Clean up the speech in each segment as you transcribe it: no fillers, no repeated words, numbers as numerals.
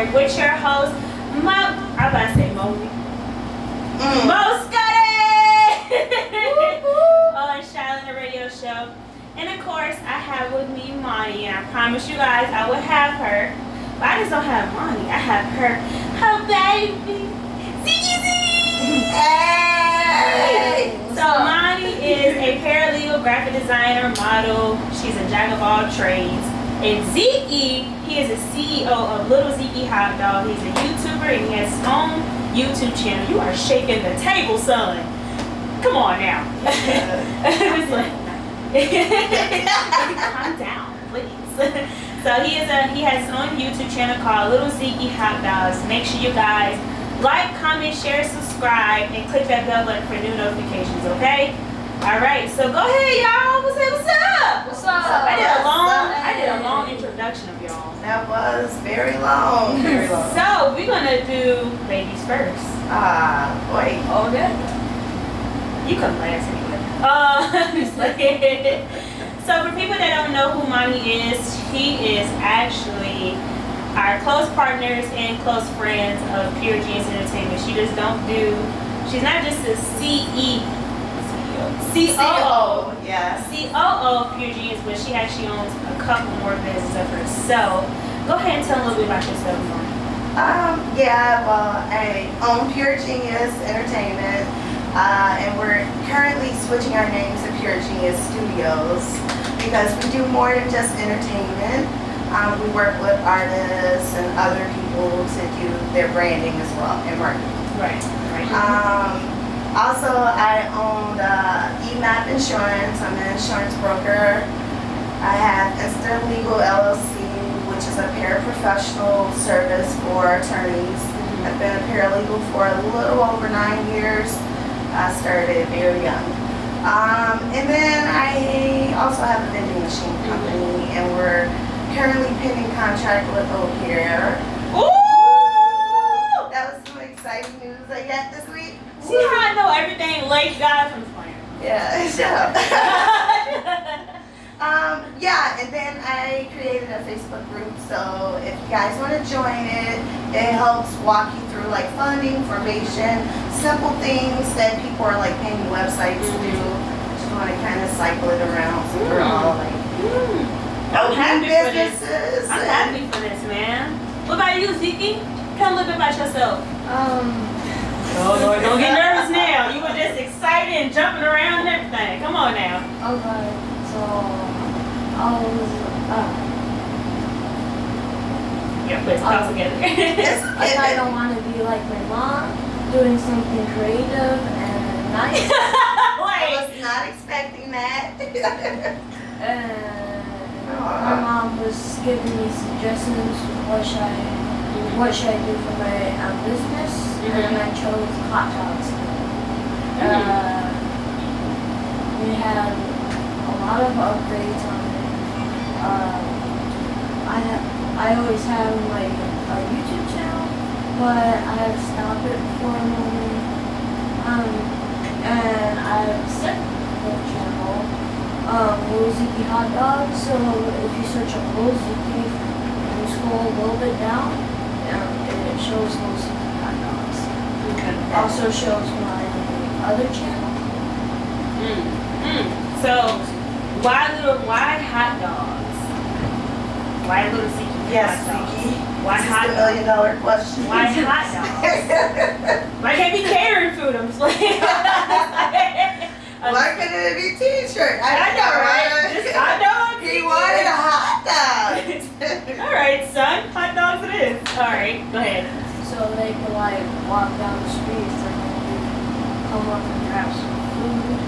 Network with your host, I'm about to say Moni. Mo on Chilanta Radio Show. And of course, I have with me Moni, and I promise you guys I will have her. But I just don't have Moni, I have her baby, Zeeky. Hey! So Moni is a paralegal, graphic designer, model. She's a jack of all trades. And Zeeky, he is a CEO of Little Zeeky Hot Dog. He's a YouTuber and he has his own YouTube channel. You are shaking the table, son. Come on now. It's like, calm down, please. So he has his own YouTube channel called Little Zeeky Hot Dogs. Make sure you guys like, comment, share, subscribe, and click that bell button for new notifications, okay? Alright, so go ahead, y'all. What's up? What's up? I did a long introduction of y'all. That was very long. Very long. So we're gonna do ladies first. Wait. Okay. You come last anyway. So for people that don't know who Moni is, he is actually our close partners and close friends of Pure Genius Entertainment. She's not just a COO, yes. COO of Pure Genius, but she actually owns a couple more businesses of herself. Go ahead and tell a little bit about yourself, Moni. I own Pure Genius Entertainment, and we're currently switching our names to Pure Genius Studios because we do more than just entertainment. We work with artists and other people to do their branding as well and marketing. Right. Also, I own EMAP Insurance. I'm an insurance broker. I have Instant Legal LLC, which is a paraprofessional service for attorneys. I've been a paralegal for a little over 9 years. I started very young. And then I also have a vending machine company, and we're currently pending contract with O'Hare. Ooh! That was some exciting news I got this week. See how I know everything late, guys? I'm playing. Yeah, shut up. And then I created a Facebook group, so if you guys want to join it, it helps walk you through like funding, formation, simple things that people are like paying websites to do. Just want to kind of cycle it around so we're all like I'm happy for this. businesses. I'm happy for this, man. What about you, Zeeky? Tell a little bit about yourself. Oh Lord, don't get nervous now. You were just excited and jumping around and everything. Come on now. Okay, so I was, Yeah, let's talk together. I kind of want to be like my mom, doing something creative and nice. I was not expecting that. And my mom was giving me suggestions what should I do for my business, and I chose hot dogs. We had a lot of upgrades on it. I always have like a YouTube channel, but I had to stop it for a moment. And I have a second channel, Little Zeeky Hot Dogs. So if you search up Little Zeeky and you scroll a little bit down, it shows Little Zeeky Hot Dogs. Okay. Also shows my other channel. So, why hot dogs? Why Little Zeeky? Yes, hot dogs? Zeeky. Why This hot is the dogs? $1 million question. Why hot dogs? Why can't be catering food? I'm just like. Why couldn't it be t-shirt? I know, right? Just hot dogs. He wanted a hot dog. All right, son. Hot dogs it is. All right, go ahead. So they could like walk down the streets and come up and grab some food.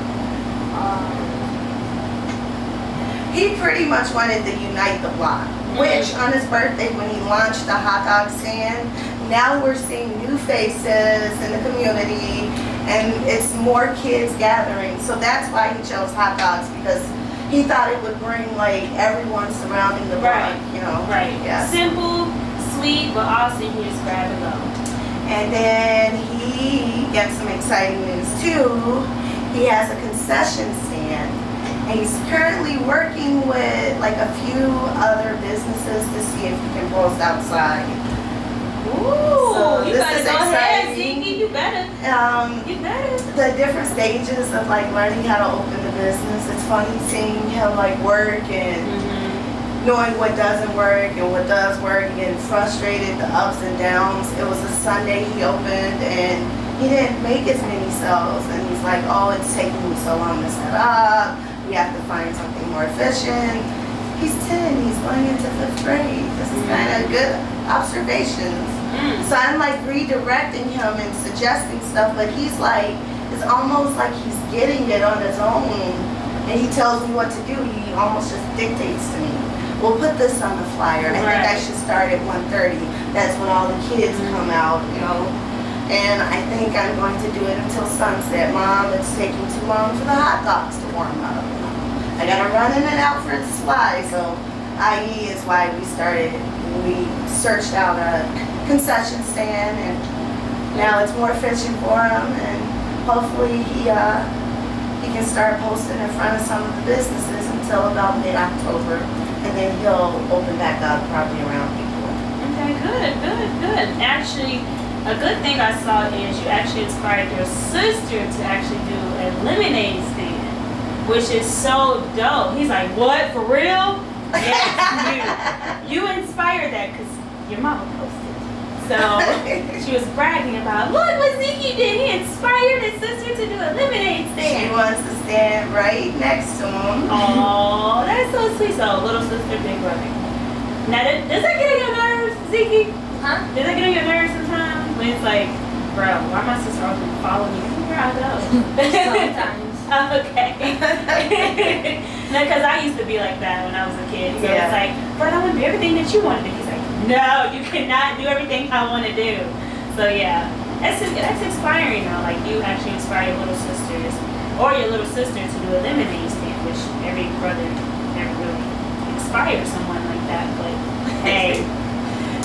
He pretty much wanted to unite the block, which on his birthday when he launched the hot dog stand, now we're seeing new faces in the community and it's more kids gathering. So that's why he chose hot dogs, because he thought it would bring like everyone surrounding the block, you know. Right. Yeah. Simple, sweet, but also you can just grab and go. And then he gets some exciting news too. He has a concession stand. And he's currently working with like a few other businesses to see if he can post outside. the different stages of like learning how to open the business. It's funny seeing him like work and knowing what doesn't work and what does work and getting frustrated, the ups and downs. It was a Sunday he opened and he didn't make as many sales, and he's like, oh, it's taking me so long to set up. We have to find something more efficient. He's 10, he's going into 5th grade. This is kind of good observations. So I'm like redirecting him and suggesting stuff, but he's like, it's almost like he's getting it on his own, and he tells me what to do. He almost just dictates to me. We'll put this on the flyer. I think I should start at 1:30. That's when all the kids come out, you know. And I think I'm going to do it until sunset. Mom, it's taking too long for the hot dogs to warm up. I gotta run in and out for the supply, so IE is why we searched out a concession stand, and now it's more efficient for him, and hopefully he can start posting in front of some of the businesses until about mid-October, and then he'll open back up probably around April. Okay, good. Actually, a good thing I saw is you actually inspired your sister to actually do a lemonade stand, which is so dope. He's like, what, for real? Yes, you inspired that because your mama posted. So she was bragging about, look what Zeeky did. He inspired his sister to do a lemonade stand. She wants to stand right next to him. Oh, that's so sweet. So little sister, big brother. Now, does that get on your nerves, Zeeky? Huh? Does that get on your nerves sometimes? When it's like, bro, why my sister always following me? Where I go? Sometimes. Okay. No, because I used to be like that when I was a kid. So it's like, but I want to do everything that you want to do. He's like, no, you cannot do everything I want to do. So yeah, that's inspiring though. Like you actually inspire your little sisters or your little sister to do a lemonade stand, which every brother never really inspires someone like that. But hey,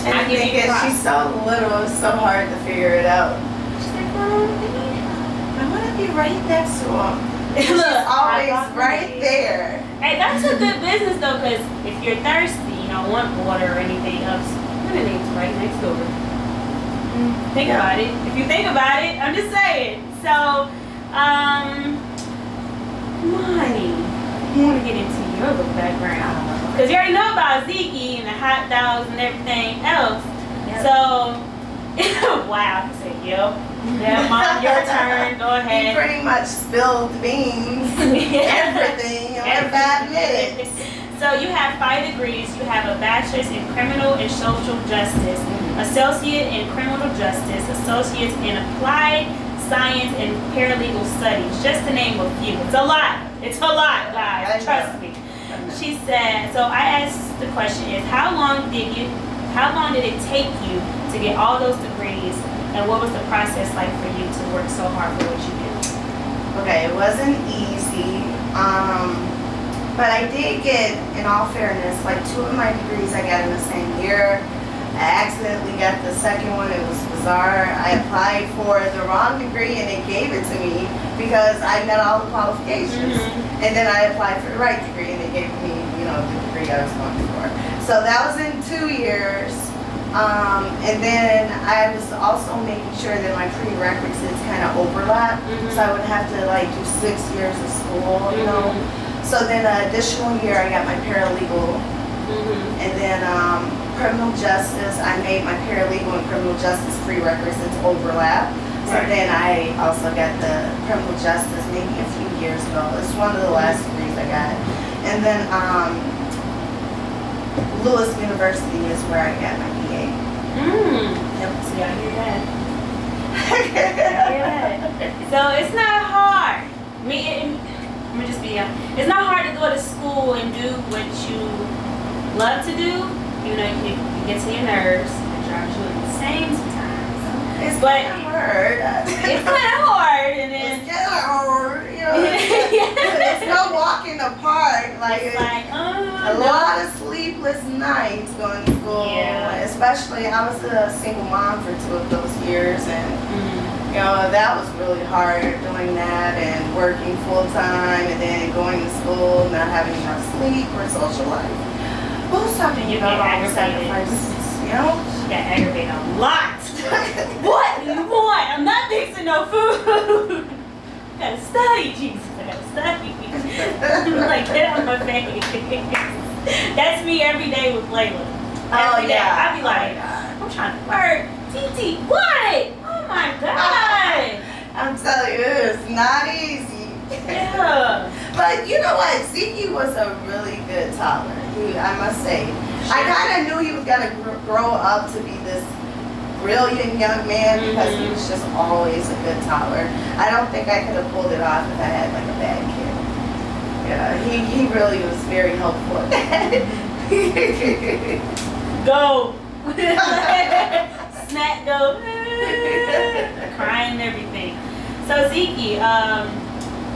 And I think she's so little, it's so hard to figure it out. She's like, Mom, I want to be right next to him. She's Look, always right there. hey, that's a good business though, because if you're thirsty, you don't want water or anything else, lemonade's right next door. Think about it. If you think about it, I'm just saying. So, Moni, I want to get into your little background. Because you already know about Zeeky and the hot dogs and everything else. Yep. So, wow, he said, yep. Yeah, Mom, your turn. Go He ahead. pretty much spilled beans, everything, in like 5 minutes. So you have 5 degrees. You have a bachelor's in criminal and social justice, associate in criminal justice, associates in applied science and paralegal studies, just to name a few. It's a lot. It's a lot, guys. Trust me. She said. So I asked the question is, how long did it take you to get all those degrees, and what was the process like for you to work so hard for what you do? Okay, it wasn't easy. But I did get, in all fairness, like 2 of my degrees I got in the same year. I accidentally got the second one. It was bizarre. I applied for the wrong degree and it gave it to me because I met all the qualifications. And then I applied for the right degree and it gave me, the degree I was going for. So that was in 2 years. And then I was also making sure that my prerequisites kind of overlap. So I would have to do 6 years of school, So then an additional year I got my paralegal. And then criminal justice, I made my paralegal and criminal justice prerequisites overlap. So then I also got the criminal justice maybe a few years ago. It's one of the last degrees I got. And then Lewis University is where I got my BA. Yep. See, I hear that. I hear that. So it's not hard. Let me just be honest. It's not hard to go to school and do what you love to do. You get to your nerves. It drives you insane sometimes. It's kind of hard. It's kind of hard, and then it's kind of hard. It's no walk in the park. A lot of sleepless nights going to school. Yeah. Especially, I was a single mom for 2 of those years, and that was really hard doing that and working full time and then going to school, not having enough sleep or social life. Who's talking about all the sacrifices? You got aggravated a lot. What do you want? I'm not fixing no food. gotta study, Jesus. I gotta study. Like, get out my face. That's me every day with Layla. Every day. I be like, I'm trying to work. TT, what? Oh my God. I'm telling you, it's not easy. Yeah. But you know what? Zeeky was a really good toddler. I must say. I kind of knew he was going to grow up to be this brilliant young man because he was just always a good toddler. I don't think I could have pulled it off if I had like a bad kid. Yeah, he really was very helpful at that. Go. Snack go. Crying and everything. So Zeeky,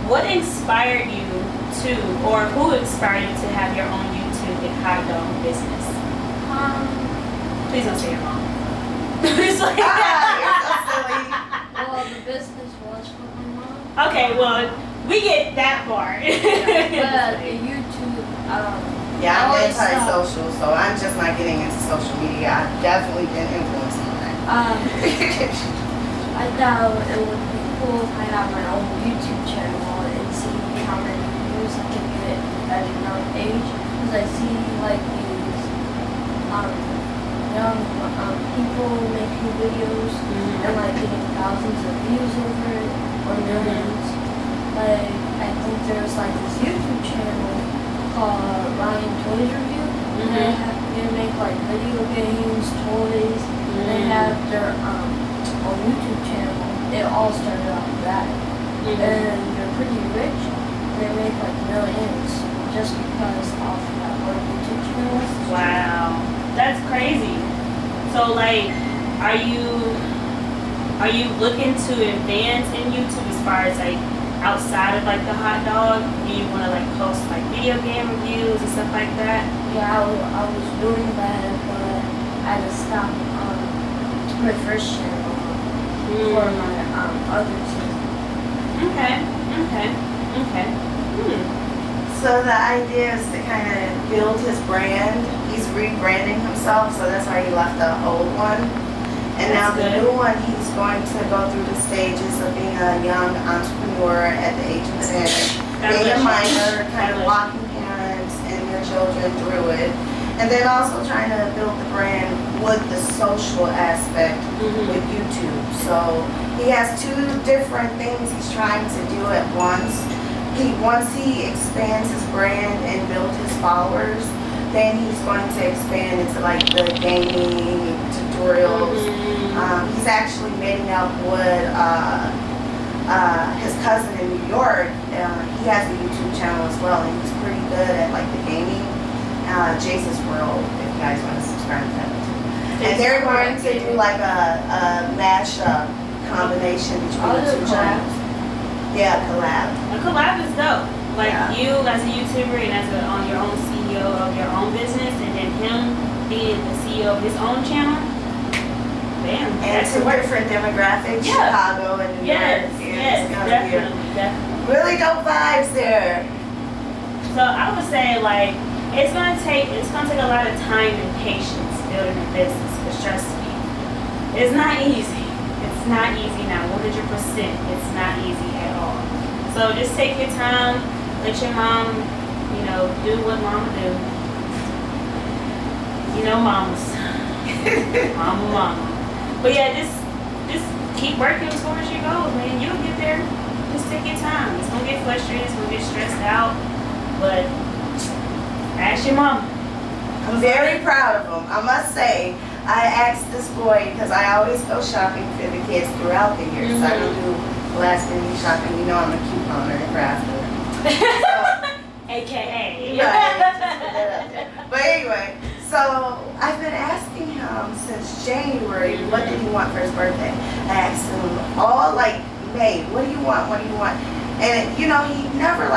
what inspired you to, or who inspired you to have your own YouTube and hot dog business? Please don't say your mom. It's like, You're so silly. Well, the business was for my mom. okay, well, we get that part. But the YouTube, Yeah, I'm always anti-social, so I'm just not getting into social media. I've definitely been influenced on that. I thought it would be cool if I had my own YouTube channel and see how many views I can get at a young age. Because I see like these young people making videos and like getting thousands of views over it or millions. Like I think there's like this YouTube channel called Ryan Toys Review. They make like video games, toys. And they have their own YouTube channel. It all started off with that. And they're pretty rich. They make like millions just because of that one YouTube channel. Wow, that's crazy. So like, are you looking to advance in YouTube as far as like outside of like the hot dog? Do you want to like post like video game reviews and stuff like that? Yeah, I was doing that, but I had to stop my first channel for my other channel. Okay. So the idea is to kind of build his brand. He's rebranding himself, so that's why he left the old one. And now the new one, he's going to go through the stages of being a young entrepreneur at the age of 10, being a minor, kind of walking parents and their children through it. And then also trying to build the brand with the social aspect with YouTube. So he has two different things he's trying to do at once. Once he expands his brand and builds his followers, then he's going to expand into like the gaming tutorials. He's actually meeting up with his cousin in New York. He has a YouTube channel as well, and he's pretty good at like the gaming. Jason's World, if you guys want to subscribe to that too. And they're going to do like a mashup combination between the two channels. Yeah, collab. A collab is dope. Like you as a YouTuber and as on your own CEO of your own business, and then him being the CEO of his own channel. Bam. And two different demographics, Chicago and New York. Yes, definitely. Really dope vibes there. So I would say like it's gonna take a lot of time and patience building a business, but trust me, it's not easy. It's not easy now, 100%. It's not easy at all. So just take your time, let your mom, do what mama do. Mamas. Mama. But yeah, just keep working towards your goals, man. You'll get there. Just take your time. It's gonna get frustrated, it's gonna get stressed out, but ask your mom. I'm very proud of him. I must say, I asked this boy, because I always go shopping for the kids throughout the year. So I don't do last minute shopping. I'm a couponer and crafter. AKA. Right. Just put that out there. But anyway, so I've been asking him since January, what did he want for his birthday? I asked him all like May, what do you want? What do you want? And he never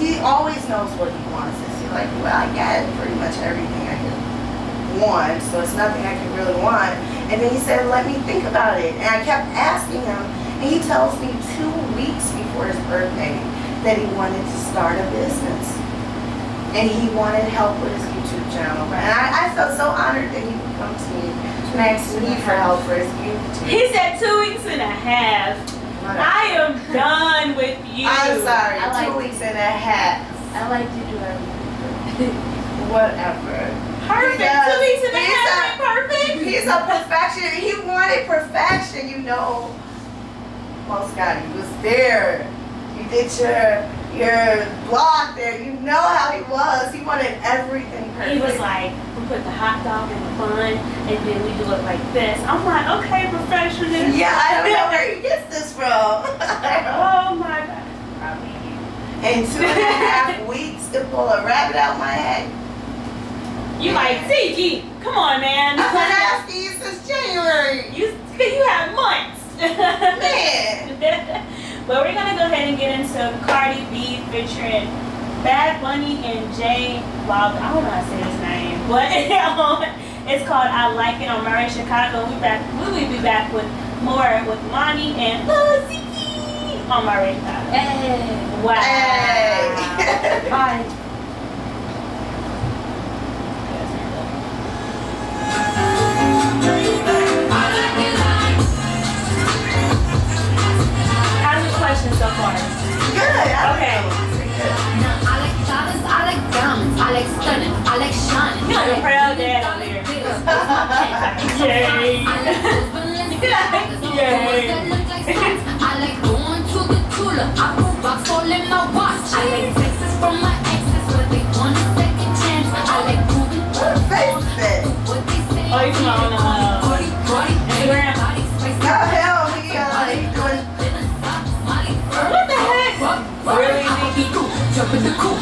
he always knows what he wants. He's like, well, I got pretty much everything I could want, so it's nothing I could really want. And then he said, let me think about it. And I kept asking him, and he tells me 2 weeks before his birthday that he wanted to start a business. And he wanted help with his YouTube channel. And I felt so honored that he would come to me and ask me for help for his YouTube. He said 2 weeks and a half. I am done with you. I'm sorry. I like 2 weeks and a half. I like to do everything. Whatever. Perfect. He does. 2 weeks and a half ain't perfect. He's a perfection. He wanted perfection, you know. Most God, he was there. You did your blog there. You know how he was. He wanted everything perfect. He was like, we put the hot dog in the bun, and then we do it like this. I'm like, okay, perfectionist. Yeah, I don't know where he gets this from. Oh my God. Probably you. In 2.5 weeks to pull a rabbit out my head. You like, Zeeky, come on, man. I've been asking you since January. You have months. Man. But we're gonna go ahead and get into Cardi B featuring Bad Bunny and Jay Wild. I don't know how to say his name, but it's called I Like It on Murray Chicago. We will be back with more with Moni and Lil Zeeky on Murray Chicago. Hey. Wow. Hey. Bye. How's the question so far? Good. Okay. I like dollars, I like diamonds, I like stunning, I like shining. You're like a proud dad over there. Yay. I like going to the cooler, I put rocks all in my watch. I like texts from my exes, but they want a second chance. I like moving Face it. what they say. Oh, you come on Instagram. No, hell, he doing. What the heck? Really, Zeeky? Jump in the coop,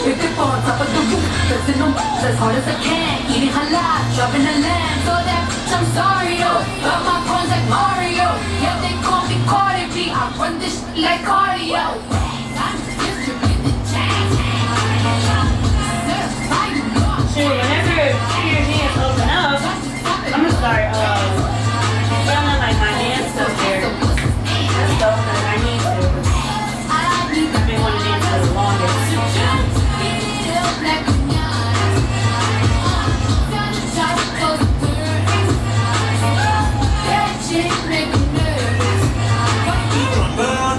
if they fall on top of the roof, pressing them as hard as I can, eating halal, dropping the land, so that bitch, I'm sorry, yo, got my coins like Mario, yeah, they call me Cardi B, I run this shit like cardio, I'm distributing the change, Shoot, whenever your hands open up, I'm gonna start filming like my dance up there. That's dope, because I need to. I've been wanting to dance for the longest.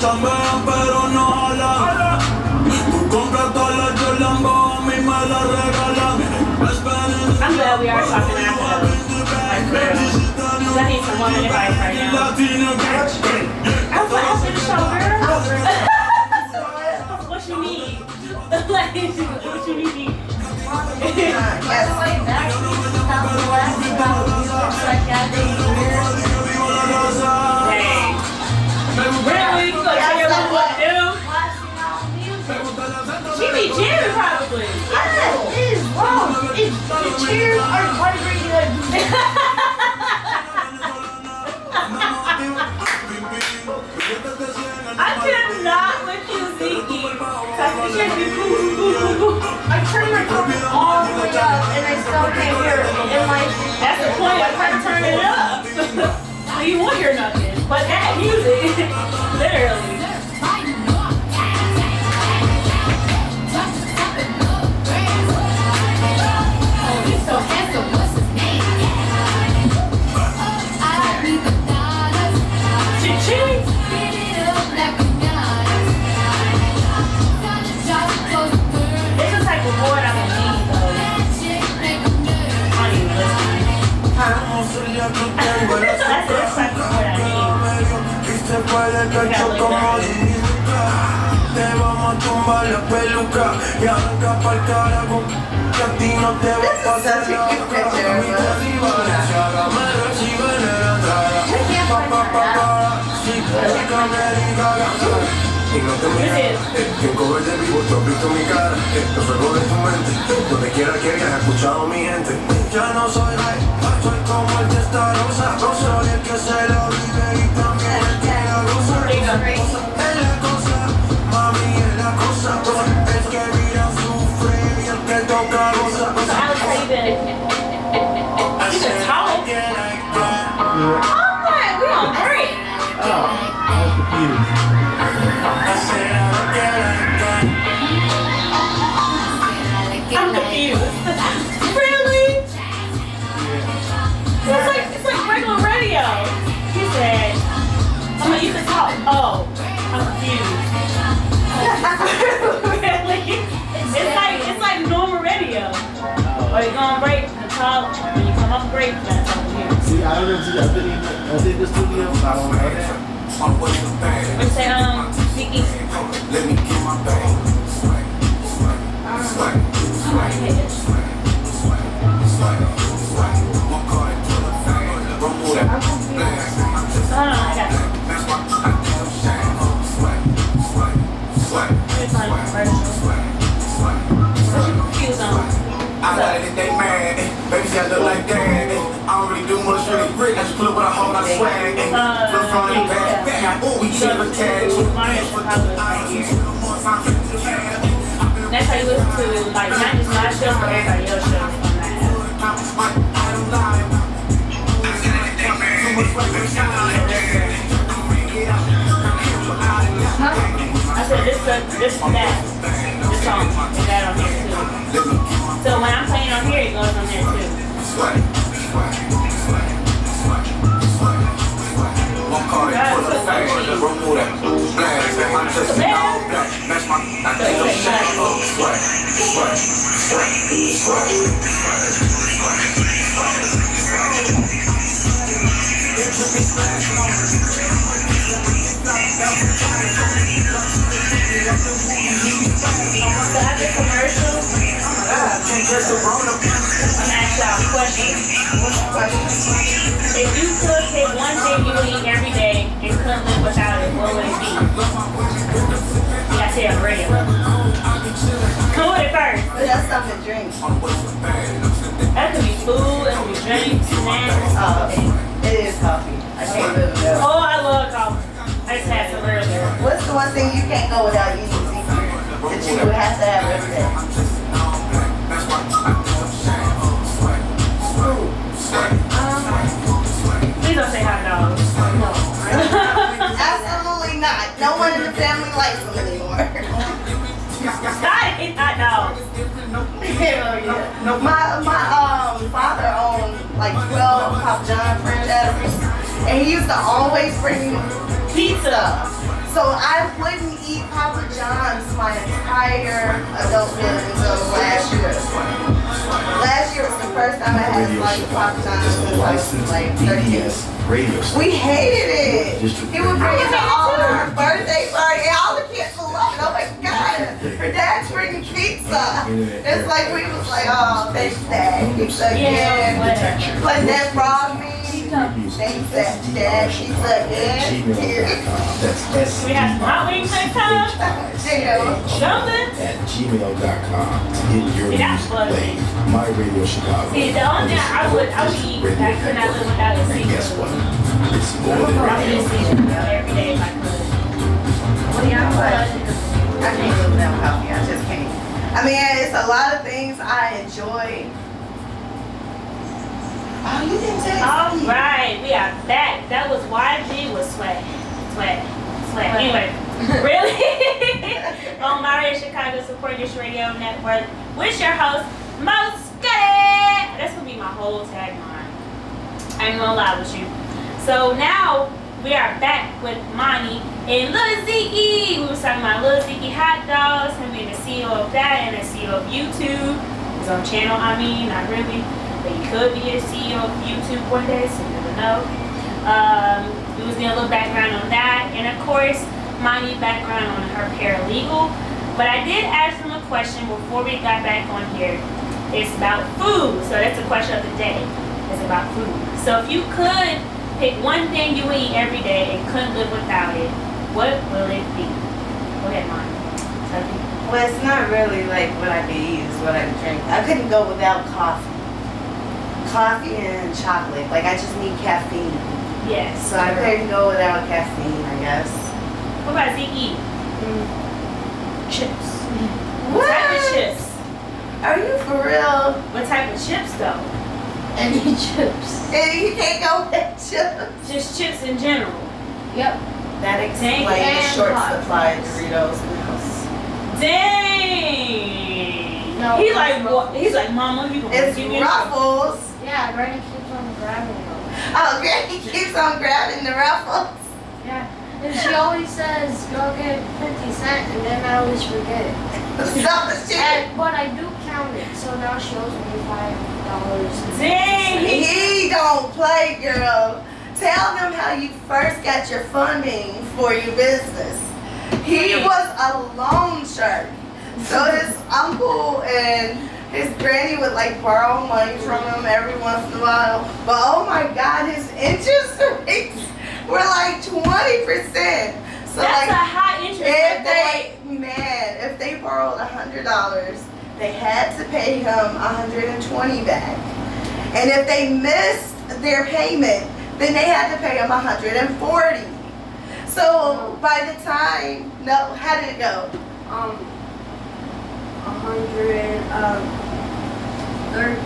Chambean pero no jalan. Tú compras todas las Chilamba, a mí me las regalan. I'm glad we are talking after that. Like, for real. 'Cause I need some woman advice right now. I was like, open the show, girl. What you need? Like, what you need? Dang. Really? You gonna tell your mom what to do? She be jamming probably. What is wrong? The cheers are vibrating. I cannot with you, Zeeky. Cause the shit be boo boo boo boo boo. I turned my phone all the way up and I still can't hear it. And That's the point of her turning it up. So you won't hear nothing. But that music, literally. He's so handsome, what's his name? I need the dollars. Cha-ching. Beat it up like a goddess. It's the type of board I'm gonna need though. I don't even listen. That's the type of board I need. Se puede cacho como te vamos a tumbar la peluca y arranca pa'l carajo, que a ti no te va a pasar Such a cute picture. me reciben en la entrada. Sí, chica americana. Y no te mientas, que en cover de vivo tú has visto mi cara, los juegos de tu mente, donde quiera que hayas escuchado mi gente. Ya no soy rey, soy como el testarosa, soy el que se la vive y también el que la goza. Es la cosa, mami, es la cosa, es que mira sufre y el que toca goza. So Alex, how you been? You can talk. Alright, we on break. I'm confused. Really? It's like regular radio. He said, you can talk. Oh. talk. When you come off break, you gotta talk to him. See, I don't see. I did the studio. I don't know that. What you say, Zeeky? Let me get my bag. I got you. Here's my commercial. What you confused on? I like it, they mad. Baby, I look like that. I don't really do much, really rich. I just pull up with a whole lot of swag. Look front and back. Ooh, we chill a tad. That's how you listen to, like, not just my show, but everybody else's show on that. I said this that. This song is that on here too. So when I'm playing on here, it goes on there too. So after commercial, I'm gonna ask y'all a question. What's the question? If you could pick one thing you would eat every day and couldn't live without it, what would it be? You gotta say it on the radio. Come with it first. But that's something to drink. That could be food, it could be drinks, snacks. Oh, okay. It is coffee. I can't live without. Oh, I love coffee. I just had some earlier. What's the one thing you can't go without eating? That you would have to have every day? Food. Please don't say hot dogs. No. Absolutely not. No one in the family likes them anymore. I hate hot dogs. Hell yeah. My father owned like 12 Papa John franchises, and he used to always bring pizza. So I wouldn't eat Papa John's my entire adulthood until last year. Last year was the first time I had like Papa John's since I was like 30 years. Radio station. We hated it. He would bring it to all of our birthday party, and all the kids would love it. Oh my God, her dad's bringing pizza. It's like we was like, oh, thanks Dad, pizza again. But that brought me. Thanks Dad, pizza again. That's We have some hot wings next time. Something. at gmail.com to get your See, that's music funny. played. My Radio Chicago. See, the only thing I would eat, I could not live without is And guess seafood. what? It's more than I would radio. eat seafood every day if I could. Yeah, but I can't live without coffee. I just can't. I mean, it's a lot of things I enjoy. Oh, you didn't say. All right, we are back. That was YG with Sweat. Anyway, really? On Mario Chicago Support Dish Radio Network with your host, Mo Scuddy. That's gonna be my whole tagline. I ain't gonna lie with you. So now we are back with Moni and Lil Zeeky. We was talking about Lil Zeeky hot dogs, him being the CEO of that and the CEO of YouTube. His own channel, I mean, not really. But he could be a CEO of YouTube one day, so you never know. We was getting a little background on that, and of course, Moni's background on her paralegal. But I did ask him a question before we got back on here. It's about food, so that's the question of the day. It's about food. So if you could pick one thing you would eat every day and couldn't live without it, what will it be? Go ahead, Moni. Well, it's not really like what I could eat, it's what I could drink. I couldn't go without coffee. Coffee and chocolate. Like, I just need caffeine. Yes. So I couldn't go without caffeine, I guess. What about Zeeky? Chips. What? What type of chips? Are you for real? What type of chips though? Any chips. And you can't go with chips. Just chips in general. Yep. That explains the And short hot supply of Doritos in the house. Dang. No, He's like, it's what? He's like, Mama, you gonna It's give me Ruffles. Yeah, Granny keeps on grabbing them. Oh, Granny keeps on grabbing the Ruffles. Yeah. And she always says, go get 50 cents, and then I always forget it. So shit. But I do count it, so now she owes me $5. Dang. He don't play, girl. Tell them how you first got your funding for your business. He was a loan shark. So his uncle and his granny would like borrow money from him every once in a while. But oh my God, his interest rates were like 20%. So That's like a high interest rate, if they borrowed $100, they had to pay him $120 back. And if they missed their payment, then they had to pay him $140. So by the time, how did it go? 130.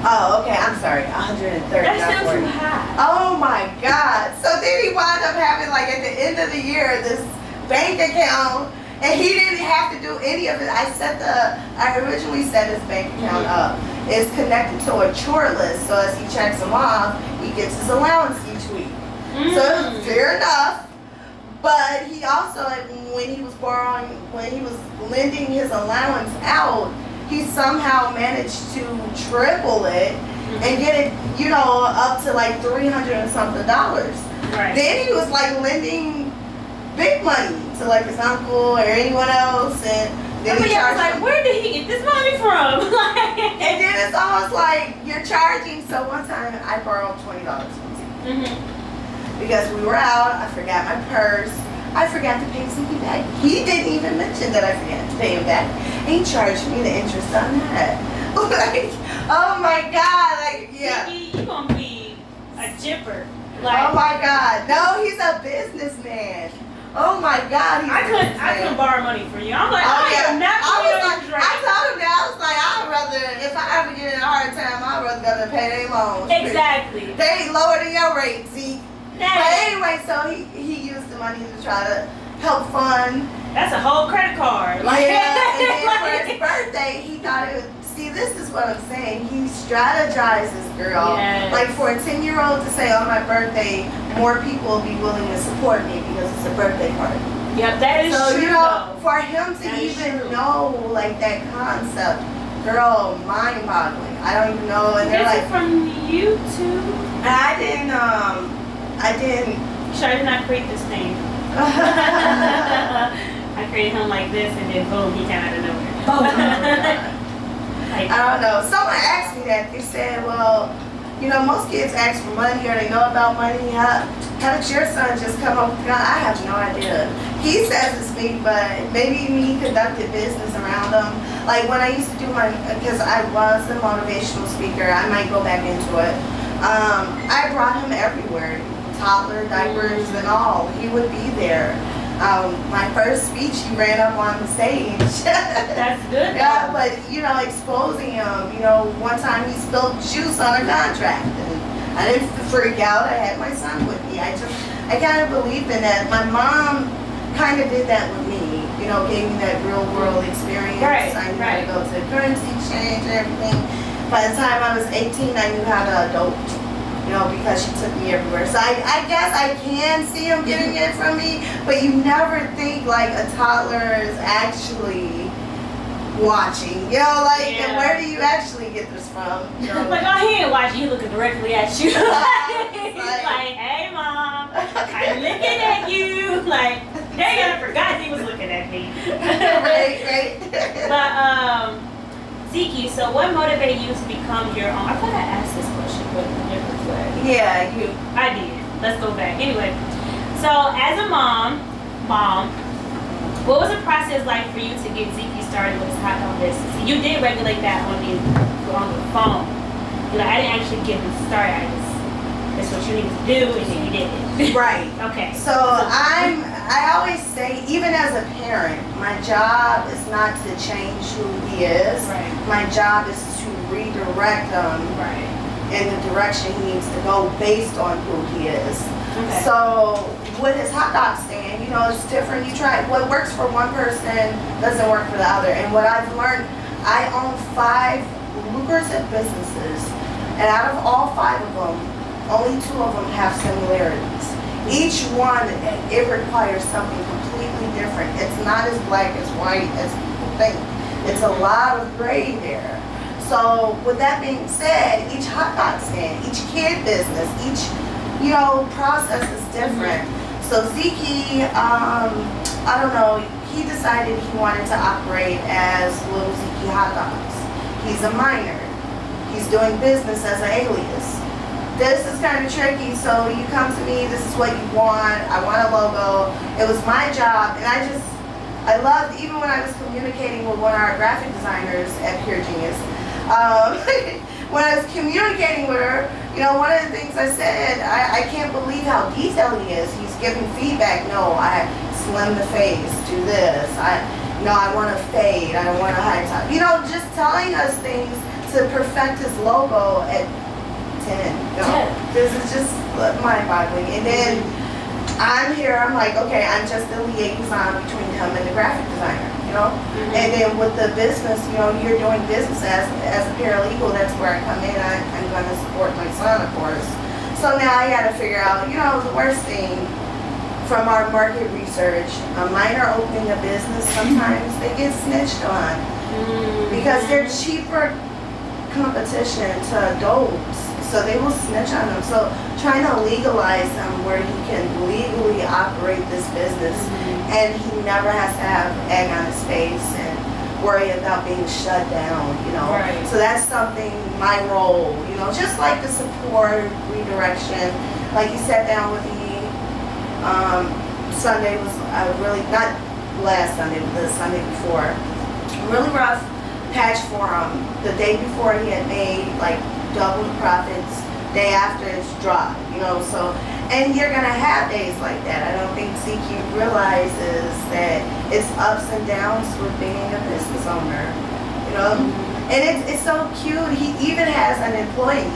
Oh, okay, I'm sorry, 130. That's not still 40. too high. Oh my God. So then he wound up having like at the end of the year this bank account, and he didn't have to do any of it. I originally set his bank account up. It's connected to a chore list, so as he checks them off, he gets his allowance each week. So fair enough. But he also, when he was lending his allowance out, he somehow managed to triple it and get it, up to like $300 and something. Right. Then he was like lending big money to like his uncle or anyone else, and then he I was charged like, him. where did he get this money from? And then it's almost like you're charging. So one time I borrowed $20 from him because we were out. I forgot my purse. I forgot to pay Zeeky back. He didn't even mention that I forgot to pay him back. And he charged me the interest on that. Like, oh my God, like, yeah. Zeeky, you gonna be a jipper. Oh my God, no, he's a businessman. Oh my God, I couldn't borrow money for you. I'm like, Oh I yeah, am not I going was to like, I told him that. I was like, I'd rather, if I ever get in a hard time, I'd rather go to pay their loans. Exactly. They ain't lower than your rate, Zeke. But That- anyway, so he used the money to try to help fund. That's a whole credit card. Like, Yeah, and then for like- his birthday, he thought it would, see, this is what I'm saying. He strategizes, girl. Yes. Like for a 10-year-old to say on my birthday, more people will be willing to support me because it's a birthday party. Yep, that is So, true. for him to That is even true. know like that concept, girl, mind boggling. I don't even know. And they're Is like, it from YouTube? I didn't. Sure, I did not create this thing. I created him like this, and then boom, he came out of nowhere. Like, I don't know. Someone asked me that. They said, well, most kids ask for money or they know about money. How did your son just come up with God? I have no idea. He says it's me, but maybe me conducted business around him. Like when I used to do because I was a motivational speaker, I might go back into it. I brought him everywhere, toddler diapers and all. He would be there. My first speech, he ran up on the stage. that's good. Yeah, though. but exposing him. One time he spilled juice on a contract, and I didn't freak out. I had my son with me. I kind of believed in that. My mom kind of did that with me. Gave me that real world experience. Right, I knew right. how to go to the currency exchange and everything. By the time I was 18, I knew how to adult. Because she took me everywhere. So I guess I can see him getting it from me, but you never think like a toddler is actually watching. And where do you actually get this from? Like, oh, he ain't watching. He looking directly at you. He's Like- like, hey, mom, I'm looking at you. Like, dang, I forgot he was looking at me. right. But, Zeeky, so what motivated you to become your own? I thought I asked this question, but in a different way. Yeah, I did. Let's go back. Anyway, so as a mom, what was the process like for you to get Zeeky started with his hot dog business? You did regulate that on the phone. I didn't actually get him started. That's what you need to do, and then you did it. Right. Okay. So I always say, even as a parent, my job is not to change who he is. Right. My job is to redirect him Right. in the direction he needs to go based on who he is. Okay. So with his hot dog stand, it's different. You try what works for one person doesn't work for the other. And what I've learned, I own 5 lucrative businesses, and out of all 5 of them, only 2 of them have similarities. Each one, it requires something completely different. It's not as black as white as people think. It's a lot of gray there. So with that being said, each hot dog stand, each kid business, each, process is different. So Zeeky, I don't know, he decided he wanted to operate as Little Zeeky Hot Dogs. He's a minor. He's doing business as an alias. This is kind of tricky, so you come to me, this is what you want, I want a logo. It was my job, and I loved, even when I was communicating with one of our graphic designers at Pure Genius, when I was communicating with her, one of the things I said, I can't believe how detailed he is. He's giving feedback. No, I slim the face, do this. I want to fade, I want a high top. Just telling us things to perfect his logo at 10. This is just mind-boggling. And then I'm here, I'm like, okay, I'm just the liaison between him and the graphic designer, And then with the business, you're doing business as a paralegal, that's where I come in. I'm going to support my son, of course. So now I got to figure out, the worst thing from our market research, a minor opening a business, sometimes they get snitched on because they're cheaper competition to adults. So they will snitch on them. So trying to legalize them where he can legally operate this business and he never has to have egg on his face and worry about being shut down, Right. So that's something, my role, just like the support, redirection. Like you sat down with me, Sunday was really, not last Sunday, but the Sunday before, really rough patch for him. The day before he had made like double the profits, day after it's dropped, so, and you're gonna have days like that. I don't think Zeeky realizes that it's ups and downs with being a business owner, and it's so cute. He even has an employee,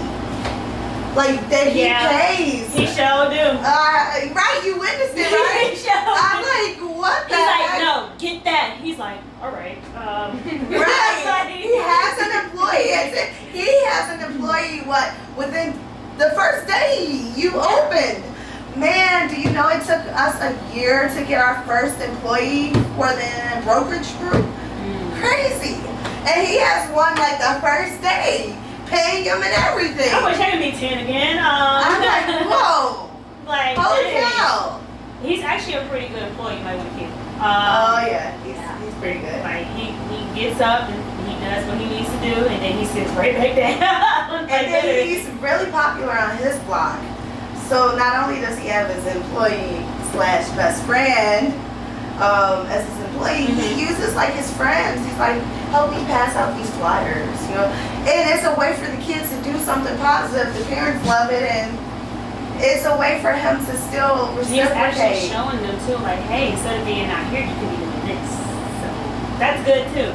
like, that he pays. He sure do. Right, you witnessed it, right? He sure I'm do. like, what the He's heck? like, no, get that. He's like, all right. Right. He has an employee. He has an employee, within the first day you opened. Man, do you know it took us a year to get our first employee for the brokerage group? Crazy. And he has one like the first day, paying him and everything. I wish I could be 10 again. I'm like, whoa. Like, Holy dang. cow. He's actually a pretty good employee, my kid. Oh yeah, he's pretty good. Like, he gets up and he does what he needs to do, and then he sits right back down. And then he's really popular on his blog. So not only does he have his employee / best friend as his employee, he uses like his friends. He's like, help me pass out these flyers, And it's a way for the kids to do something positive. The parents love it, and it's a way for him to still He's actually reciprocate. showing them too, like, hey, instead of being out here, you can be doing this. So that's good too.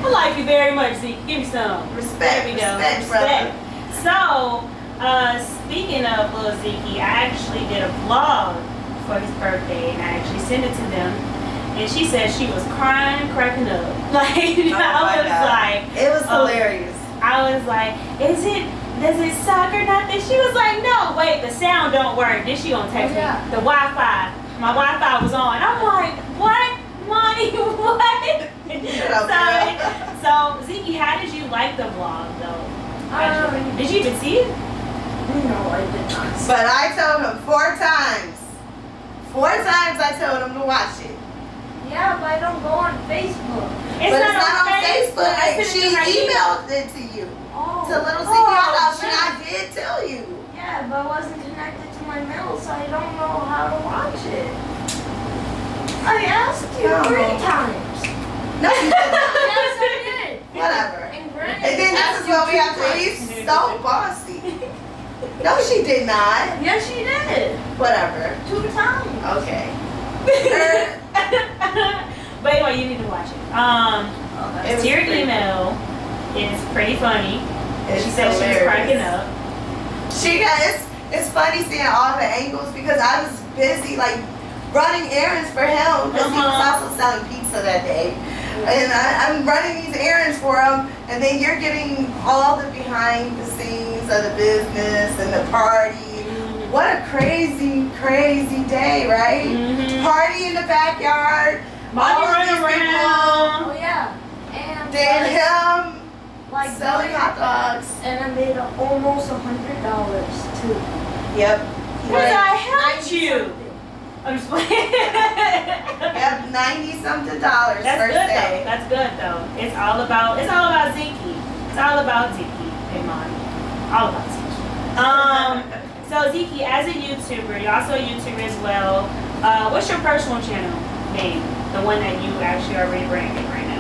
I like you very much, Zeke. Give me some Respect, There we go. respect, brother. So, speaking of Lil Zeeky, I actually did a vlog for his birthday, and I actually sent it to them. And she said she was crying, cracking up. Like, I was God. like, It was hilarious. I was like, does it suck or nothing? She was like, no, wait, the sound don't work. Then she gonna text me, the Wi-Fi. My Wi-Fi was on. I'm like, what? Moni, what? So, Zeeky, how did you like the vlog though? Did you even see it? No, I did not. But I told him 4 times. 4 times I told him to watch it. Yeah, but I don't go on Facebook. But it's not on Facebook. I sent it She to her email. emailed it to you. Oh. To Little Zeeky Hot Dogs, and yeah. I did tell you. Yeah, but I wasn't connected to my mail, so I don't know how to watch it. I asked you No. 3 times. No, you did not. Yes, I did. Whatever. And granted, And then this is what we have to. He's so bossy. No, she did not. Yes, she did. Whatever. 2 times. Okay. But anyway, you need to watch it. It was To your pretty- email, it's pretty funny. It's She said she was hilarious. cracking up. It's funny seeing all the angles because I was busy like running errands for him because he was also selling pizza that day. And I'm running these errands for him, and then you're getting all the behind the scenes of the business and the party. What a crazy, crazy day, right? Party in the backyard. Moni all running these people. around. Oh, yeah. And Then him like selling hot dogs. and I made almost $100 too. Yep. Because I helped 90 you. something. I'm just playing. Yep, $90-something That's first good day. though. That's good though. It's all about Zeeky. It's all about Zeeky and Moni. All about Zeeky. So Zeeky, as a YouTuber, you're also a YouTuber as well. What's your personal channel name? The one that you actually are rebranding right now.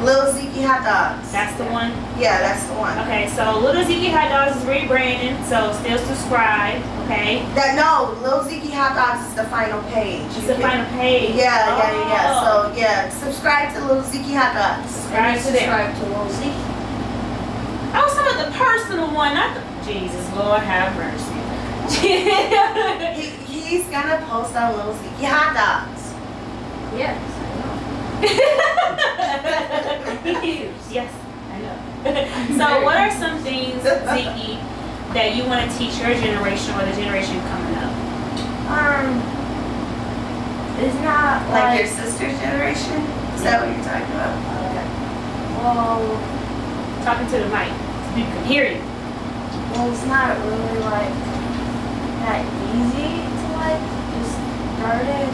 Little Zeeky hot dogs. That's the one? Yeah, that's the one. Okay, so Little Zeeky Hot Dogs is rebranding, so still subscribe, okay? Little Zeeky hot dogs is the final page. It's the final page. Yeah. Oh. So yeah, subscribe to Little Zeeky hot dogs. Subscribe to them. Subscribe to Lil Zeeky. I was talking about the personal one, not the Jesus, Lord have mercy. He's gonna post on Little Zeeky hot dogs. Yes, I know. Yes, I know. So what are some things, Zeeky, that you want to teach your generation or the generation coming up? It's not Like your sister's generation? Is that what you're talking about? Okay. well, Talking to the mic, so people can hear you. well, it's not really like that easy to like just start it.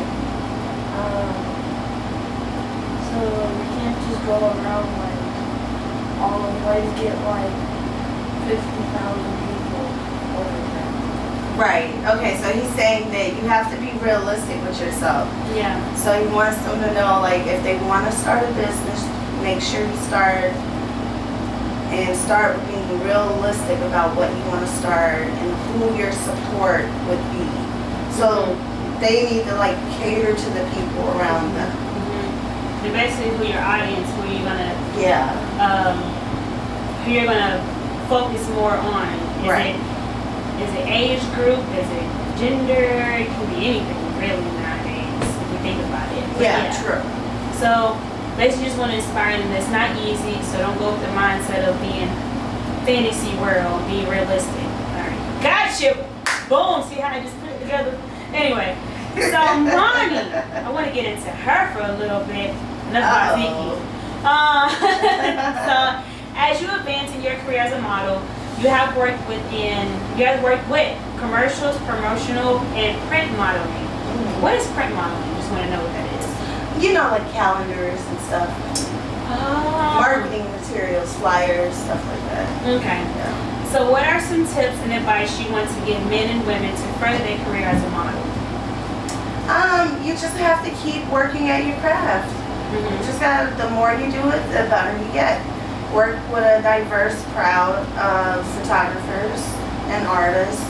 So we can't just go around like always get like 50,000 people overnight. Right. Okay, so he's saying that you have to be realistic with yourself. Yeah. So he wants them to know, like, if they want to start a business, make sure you start with being realistic about what you want to start and who your support would be. So they need to like cater to the people around them. Mm-hmm. And basically, who your audience, who you're gonna, Yeah. who you're gonna focus more on. Right. Is it age group? Is it gender? It can be anything really nowadays if you think about it. But Yeah, true. So basically just want to inspire them. It's not easy, so don't go with the mindset of being fantasy world, being realistic. Alright. Gotcha! Boom! See how I just put it together? Anyway. So Moni, I want to get into her for a little bit. Enough about Zeeky. So as you advance in your career as a model, you have worked with commercials, promotional, and print modeling. What is print modeling? Just want to know what that is. You know, like calendars and stuff. Marketing materials, flyers, stuff like that. Okay. Yeah. So what are some tips and advice you want to give men and women to further their career as a model? You just have to keep working at your craft. You just gotta, the more you do it, the better you get. Work with a diverse crowd of photographers and artists.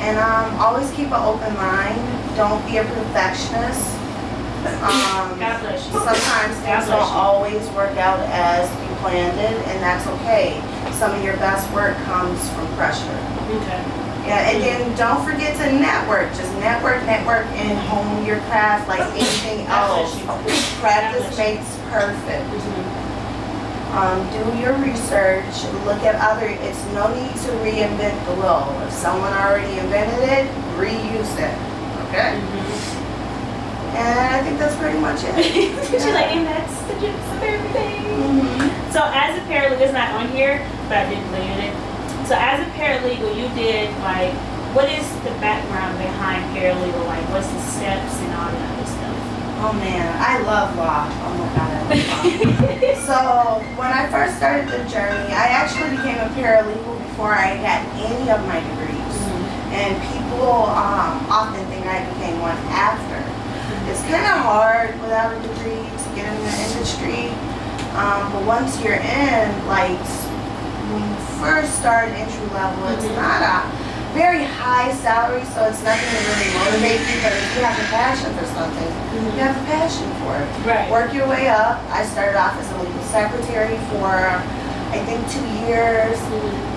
And always keep an open mind. Don't be a perfectionist. God bless you. Sometimes things bless don't you. always work out as you planned it, and that's okay. Some of your best work comes from pressure. Okay. Yeah, and then don't forget to network. Just network, and hone your craft like anything God else. bless you. Practice God bless makes perfect. Mhm. Do your research. Look at other. It's no need to reinvent the wheel. If someone already invented it, reuse it. Okay. And I think that's pretty much it. She's like, and that's the gist of everything. So as a paralegal, it's not on here, but I did believe in it. So as a paralegal, you did like, what is the background behind paralegal? Like, what's the steps and all that other stuff? Oh man, I love law. Oh my god, I love law. So when I first started the journey, I actually became a paralegal before I got any of my degrees. And people often think I became one after. It's kind of hard without a degree to get in the industry. But once you're in, like when you first start entry level, it's not a very high salary, so it's nothing to really motivate you. But if you have a passion for something, you have a passion for it. Right. Work your way up. I started off as a legal secretary for I think 2 years.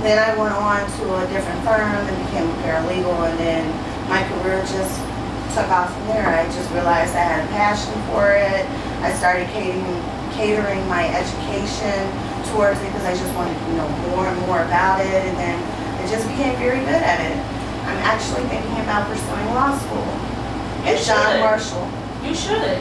Then I went on to a different firm and became a paralegal, and then my career just took off from there. I just realized I had a passion for it. I started catering my education towards it because I just wanted to know more and more about it, and then I just became very good at it. I'm actually thinking about pursuing law school at John Marshall. You should.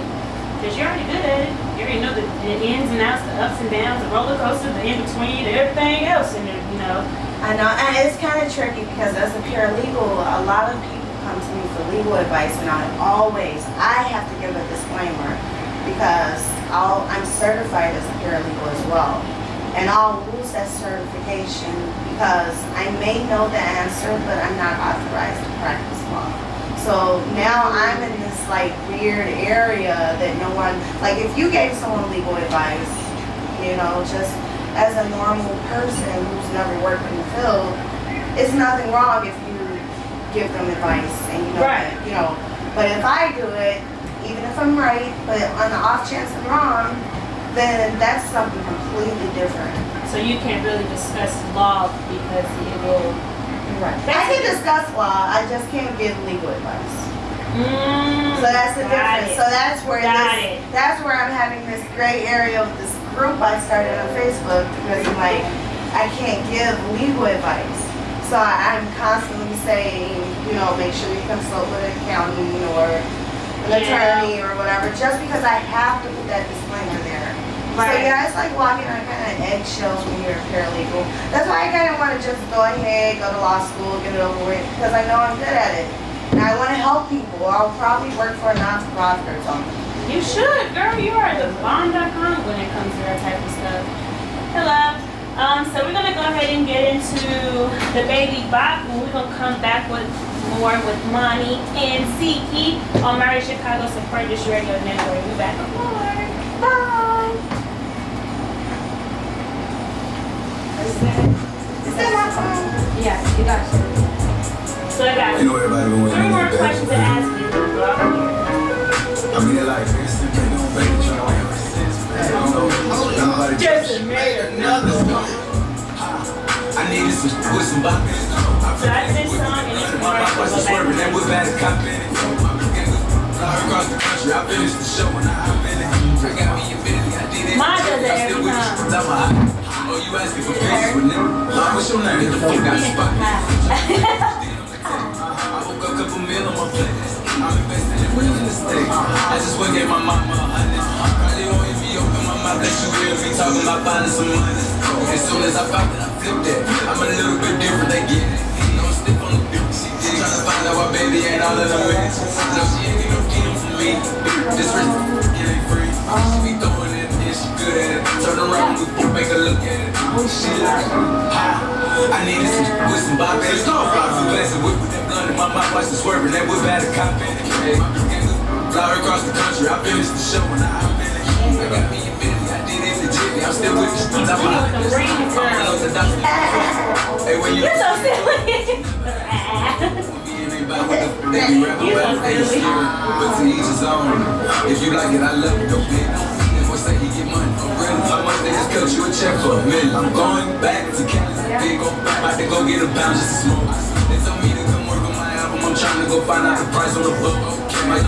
Because you're already good at it. You already know the ins and outs, the ups and downs, the roller coaster, the in between, everything else in there, you know. I know, and it's kind of tricky because as a paralegal, a lot of people come to me for legal advice, and I have to give a disclaimer because I'm certified as a paralegal as well, and I'll lose that certification because I may know the answer, but I'm not authorized to practice law. So now I'm in this like weird area that no one, like if you gave someone legal advice, you know, just as a normal person who's never worked in the field, it's nothing wrong if you give them advice and you know Right. that, you know. But if I do it, even if I'm right, but on the off chance I'm wrong, then that's something completely different. So you can't really discuss law because it will. Right. I can discuss law, I just can't give legal advice. So that's the difference. So that's where that's where I'm having this gray area with this group I started on Facebook because I'm like, I can't give legal advice. So I'm constantly saying, you know, make sure you consult with an accountant or an attorney or whatever, just because I have to put that disclaimer there. Right. So yeah, it's like walking on kind of eggshells when you're a paralegal. That's why I kind of want to just go ahead, go to law school, get it over with, because I know I'm good at it. And I want to help people. I'll probably work for a non-profit or something. You should, girl. You are the bomb.com when it comes to that type of stuff. Hello. So we're gonna go ahead and get into the baby bop, and we're gonna come back with more with Moni and Zeeky on Mary Chicago Support This Radio Network. We'll be back with more. Bye. Is that my phone? Yeah, you got it. So I got You know everybody going three more questions to ask you. I mean, like, it's the thing on baby trying to have sense. Nobody Just made another one. I needed some with some bop in it. So that's this song and it's more My voice was swerving, that was bad as cop in it. Fly across the country, I finished the show and I hop in it. I got me a Bentley, I did it. Mine does it every time. Oh, you asking for pictures with them? What's your name? Get the fuck out the spot. I woke up, couple meal on my plate. I'm investing in real estate. I just went get my mama $100. Probably won't hit me open my mouth, let you hear me talking about finding some money. As soon as I found it, I flipped it. I'm a little bit different, they get it. Don't stick on the bitch. She tryna find out why baby ain't all of them minutes. No, she ain't get no DM from me. This rich it ain't free. She be throwing it, yeah, she good at it. Turn around, we make her look at it. She like, ha, I needed some with some bop in it. Fly through glass and whip with that blunt in my mouth, watch the swerving, that whip had a cop in it. Fly across the country, I finished the show and I hop in it. I got me a Bentley, I did it legit, I'm still with you. I'm on the doctor. Hey, when you You're so silly. they be rapping about face, but to each his own. If you like it, I love it, don't pay. Say he get money for real. How much they just cut you a check for a million? I'm going back to Cali. Big go back, about to go get a pound just to smoke. They told me to come work on my album. I'm trying to go find out the price on the book. My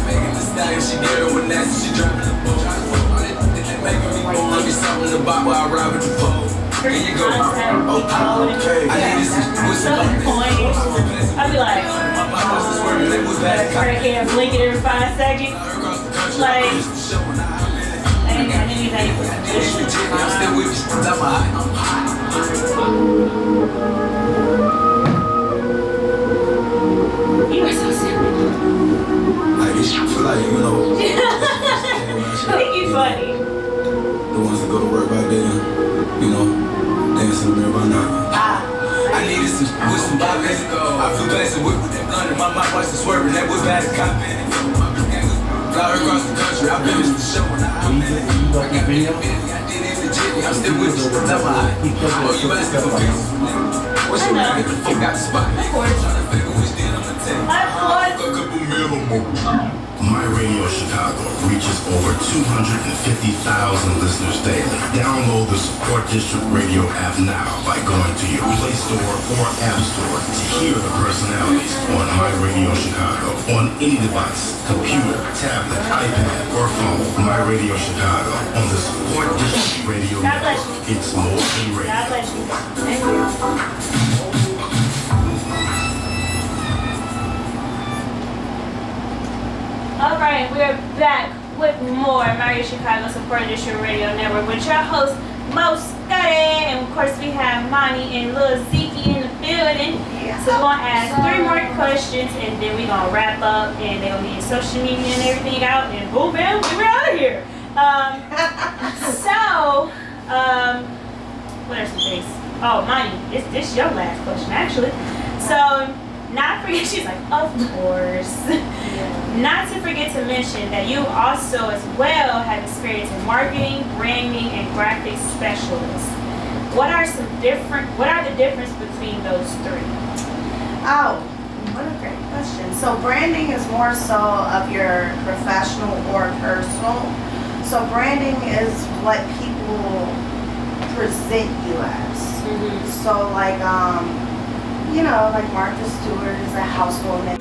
Megan the Stallion, she get her with nasty, she driving the boat. They making me go on me something about while I ride with the pole. Here you go. Okay. I need this with some I'd be like, right here, blinking every 5 seconds. Like, I didn't even have I'm still with you. Top my You are so silly. I guess you feel like, you know. Think you funny. The ones that go to work by then, you know, dancing in the mirror by night. I needed some with some bop in it. I flew past the whip with that blunt in my mouth, watched the swerving, that whip had a cop in it. Fly across the country, I finished the show and I hop in it. I got me a Bentley, I did it legit, I'm still with you. Top my eye. Oh, you asking for pictures? What's your name? Get the fuck out the spot. Tryna figure which deal I'ma take. A couple million. My Radio Chicago reaches over 250,000 listeners daily. Download the Support District Radio app now by going to your Play Store or App Store to hear the personalities on My Radio Chicago on any device, computer, tablet, iPad, or phone. My Radio Chicago on the Support District Radio Network. It's more than radio. God bless you. Thank you. All right, we're back with more Mario Chicago Support District Radio Network with your host, Mo Scuddy. And of course, we have Moni and Lil Zeeky in the building. So we're going to ask 3 more questions and then we're going to wrap up and they're going to get your social media and everything out and boom, bam, we're out of here. What are some things? Oh, Moni, this is your last question actually. So, not forget, she's like, of course. Not to forget to mention that you also as well have experience in marketing, branding, and graphics specialists. What are the difference between those 3? Oh, what a great question. So branding is more so of your professional or personal. So branding is what people present you as. So like, you know, like Martha Stewart is a household name.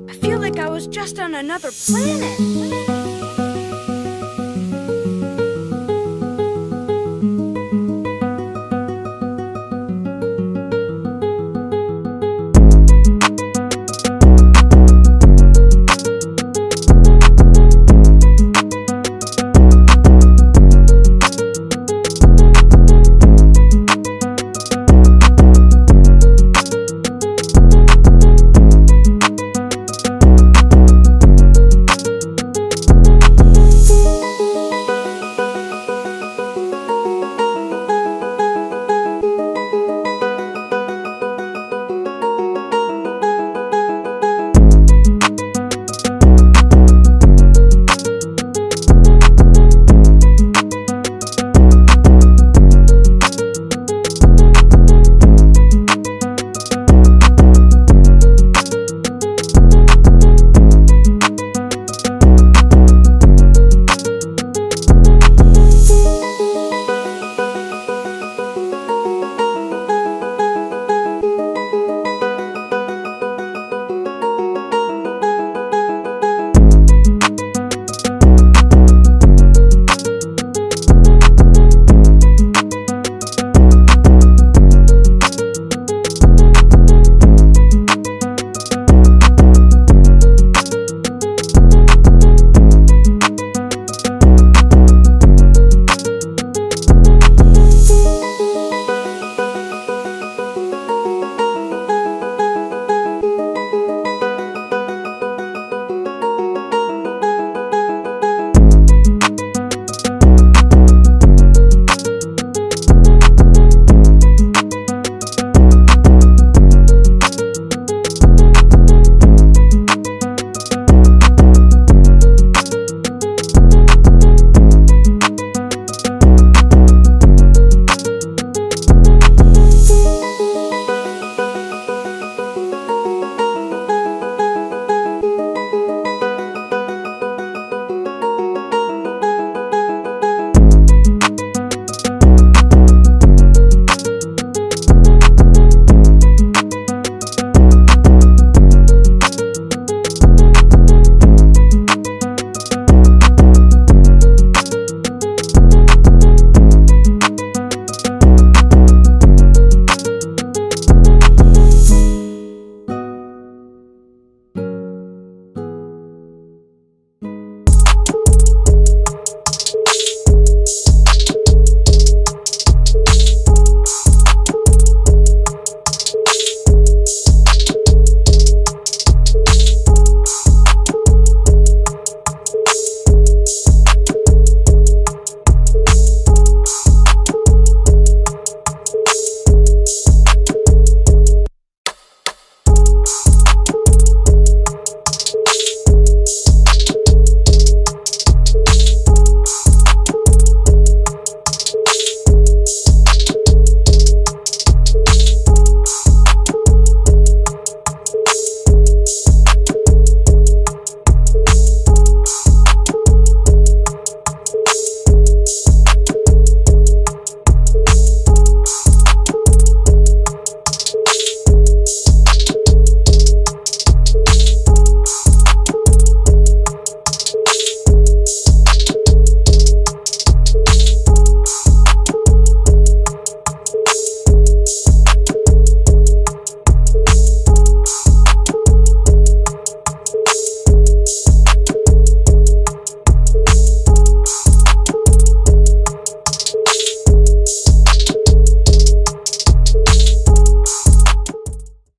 I feel like I was just on another planet.